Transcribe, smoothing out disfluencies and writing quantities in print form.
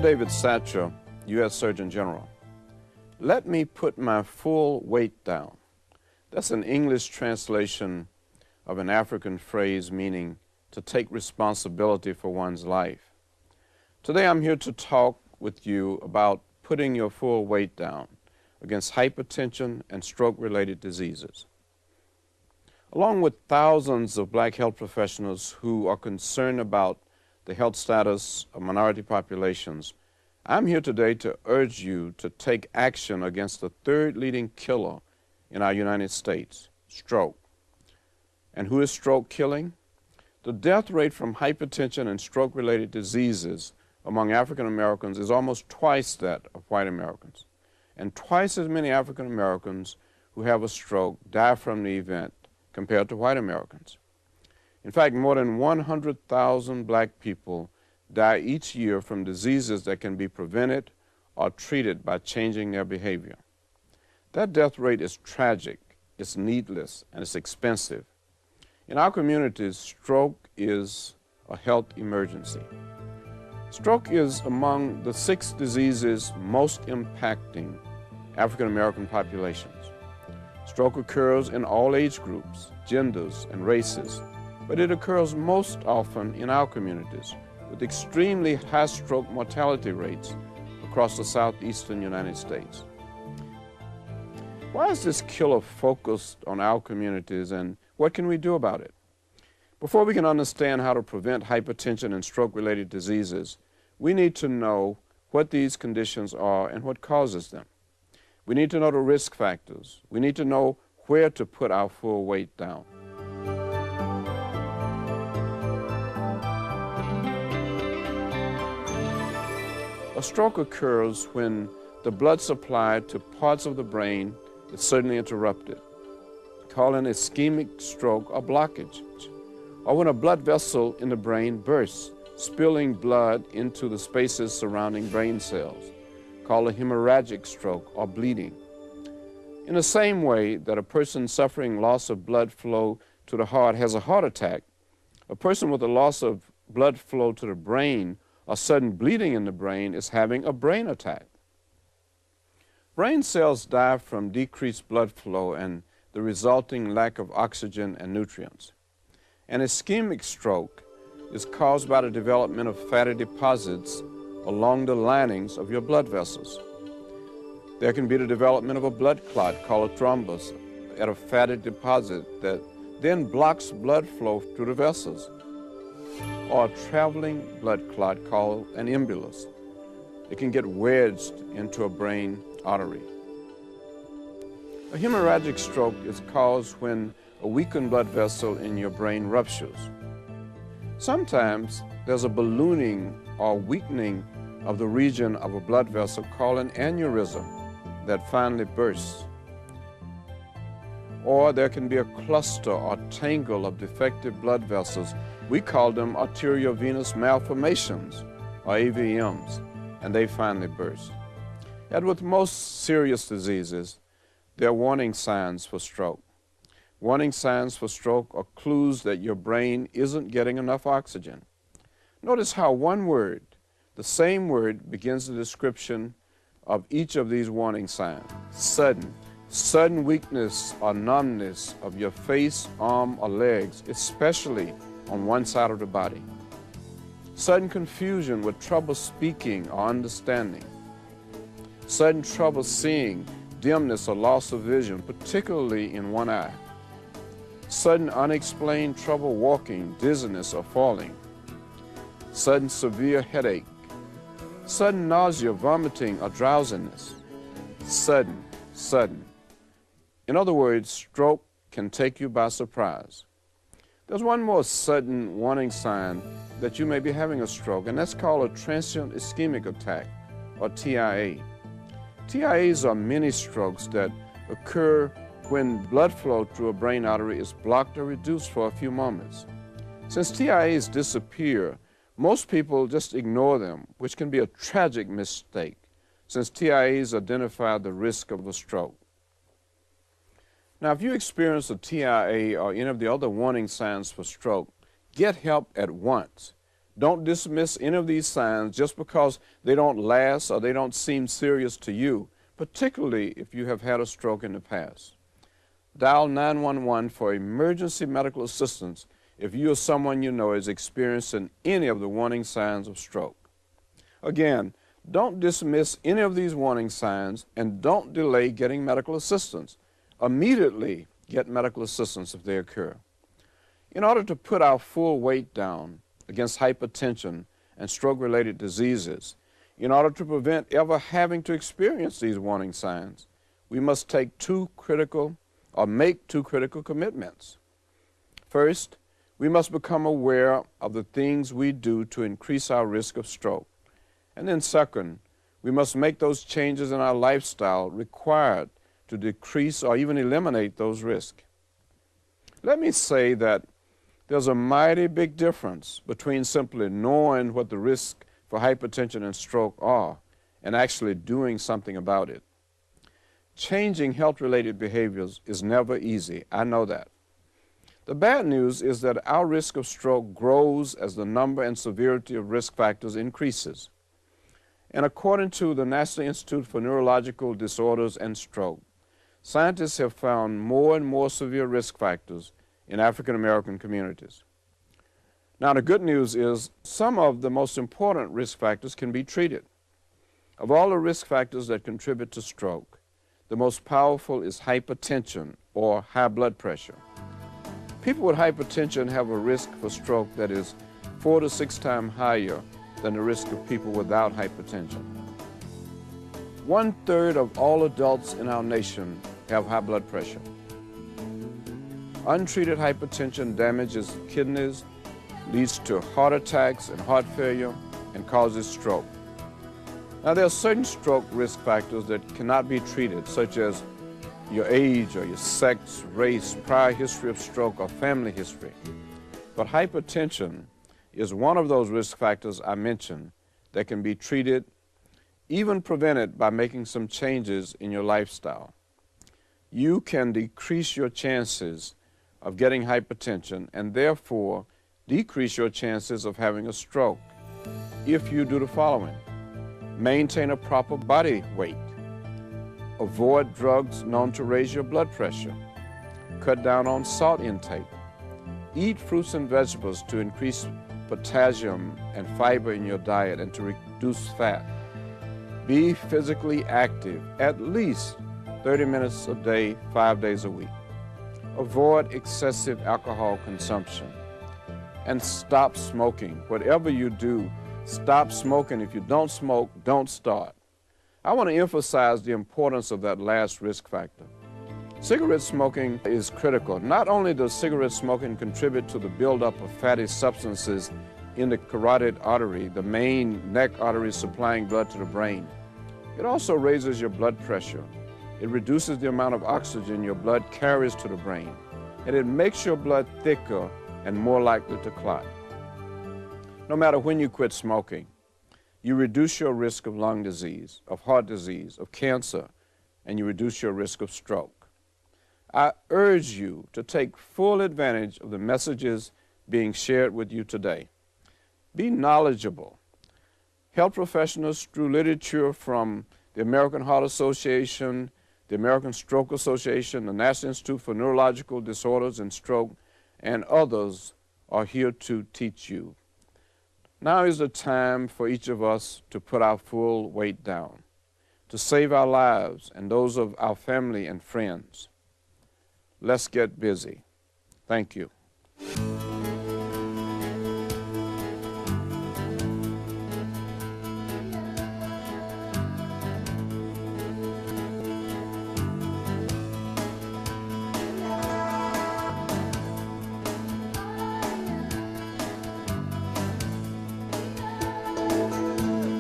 David Satcher, U.S. Surgeon General. Let me put my full weight down. That's an English translation of an African phrase meaning to take responsibility for one's life. Today I'm here to talk with you about putting your full weight down against hypertension and stroke-related diseases. Along with thousands of black health professionals who are concerned about the health status of minority populations, I'm here today to urge you to take action against the third leading killer in our United States, stroke. And who is stroke killing? The death rate from hypertension and stroke-related diseases among African Americans is almost twice that of white Americans. And twice as many African Americans who have a stroke die from the event compared to white Americans. In fact, more than 100,000 black people die each year from diseases that can be prevented or treated by changing their behavior. That death rate is tragic, it's needless, and it's expensive. In our communities, stroke is a health emergency. Stroke is among the 6 diseases most impacting African American populations. Stroke occurs in all age groups, genders, and races, but it occurs most often in our communities, with extremely high stroke mortality rates across the southeastern United States. Why is this killer focused on our communities, and what can we do about it? Before we can understand how to prevent hypertension and stroke-related diseases, we need to know what these conditions are and what causes them. We need to know the risk factors. We need to know where to put our full weight down. A stroke occurs when the blood supply to parts of the brain is suddenly interrupted, called an ischemic stroke or blockage, or when a blood vessel in the brain bursts, spilling blood into the spaces surrounding brain cells, called a hemorrhagic stroke or bleeding. In the same way that a person suffering loss of blood flow to the heart has a heart attack, a person with a loss of blood flow to the brain or sudden bleeding in the brain is having a brain attack. Brain cells die from decreased blood flow and the resulting lack of oxygen and nutrients. An ischemic stroke is caused by the development of fatty deposits along the linings of your blood vessels. There can be the development of a blood clot called a thrombus at a fatty deposit that then blocks blood flow through the vessels, or a traveling blood clot called an embolus. It can get wedged into a brain artery. A hemorrhagic stroke is caused when a weakened blood vessel in your brain ruptures. Sometimes there's a ballooning or weakening of the region of a blood vessel called an aneurysm that finally bursts. Or there can be a cluster or tangle of defective blood vessels. We call them arteriovenous malformations, or AVMs, and they finally burst. And with most serious diseases, there are warning signs for stroke. Warning signs for stroke are clues that your brain isn't getting enough oxygen. Notice how one word, the same word, begins the description of each of these warning signs. Sudden. Sudden weakness or numbness of your face, arm, or legs, especially on one side of the body. Sudden confusion with trouble speaking or understanding. Sudden trouble seeing, dimness or loss of vision, particularly in one eye. Sudden unexplained trouble walking, dizziness or falling. Sudden severe headache. Sudden nausea, vomiting or drowsiness. Sudden. In other words, stroke can take you by surprise. There's one more sudden warning sign that you may be having a stroke, and that's called a transient ischemic attack, or TIA. TIAs are mini strokes that occur when blood flow through a brain artery is blocked or reduced for a few moments. Since TIAs disappear, most people just ignore them, which can be a tragic mistake, since TIAs identify the risk of a stroke. Now, if you experience a TIA or any of the other warning signs for stroke, get help at once. Don't dismiss any of these signs just because they don't last or they don't seem serious to you, particularly if you have had a stroke in the past. Dial 911 for emergency medical assistance if you or someone you know is experiencing any of the warning signs of stroke. Again, don't dismiss any of these warning signs and don't delay getting medical assistance. Immediately get medical assistance if they occur. In order to put our full weight down against hypertension and stroke-related diseases, in order to prevent ever having to experience these warning signs, we must make two critical commitments. First, we must become aware of the things we do to increase our risk of stroke. And then second, we must make those changes in our lifestyle required to decrease or even eliminate those risks. Let me say that there's a mighty big difference between simply knowing what the risks for hypertension and stroke are and actually doing something about it. Changing health-related behaviors is never easy. I know that. The bad news is that our risk of stroke grows as the number and severity of risk factors increases. And according to the National Institute for Neurological Disorders and Stroke, scientists have found more and more severe risk factors in African American communities. Now, the good news is some of the most important risk factors can be treated. Of all the risk factors that contribute to stroke, the most powerful is hypertension or high blood pressure. People with hypertension have a risk for stroke that is 4 to 6 times higher than the risk of people without hypertension. 1/3 of all adults in our nation have high blood pressure. Untreated hypertension damages kidneys, leads to heart attacks and heart failure, and causes stroke. Now, there are certain stroke risk factors that cannot be treated, such as your age or your sex, race, prior history of stroke, or family history. But hypertension is one of those risk factors I mentioned that can be treated, even prevented, by making some changes in your lifestyle. You can decrease your chances of getting hypertension and therefore decrease your chances of having a stroke if you do the following. Maintain a proper body weight. Avoid drugs known to raise your blood pressure. Cut down on salt intake. Eat fruits and vegetables to increase potassium and fiber in your diet and to reduce fat. Be physically active, at least 30 minutes a day, 5 days a week. Avoid excessive alcohol consumption. And stop smoking. Whatever you do, stop smoking. If you don't smoke, don't start. I want to emphasize the importance of that last risk factor. Cigarette smoking is critical. Not only does cigarette smoking contribute to the buildup of fatty substances in the carotid artery, the main neck artery supplying blood to the brain, it also raises your blood pressure. It reduces the amount of oxygen your blood carries to the brain, and it makes your blood thicker and more likely to clot. No matter when you quit smoking, you reduce your risk of lung disease, of heart disease, of cancer, and you reduce your risk of stroke. I urge you to take full advantage of the messages being shared with you today. Be knowledgeable. Health professionals, through literature from the American Heart Association, the American Stroke Association, the National Institute for Neurological Disorders and Stroke, and others are here to teach you. Now is the time for each of us to put our full weight down, to save our lives and those of our family and friends. Let's get busy. Thank you.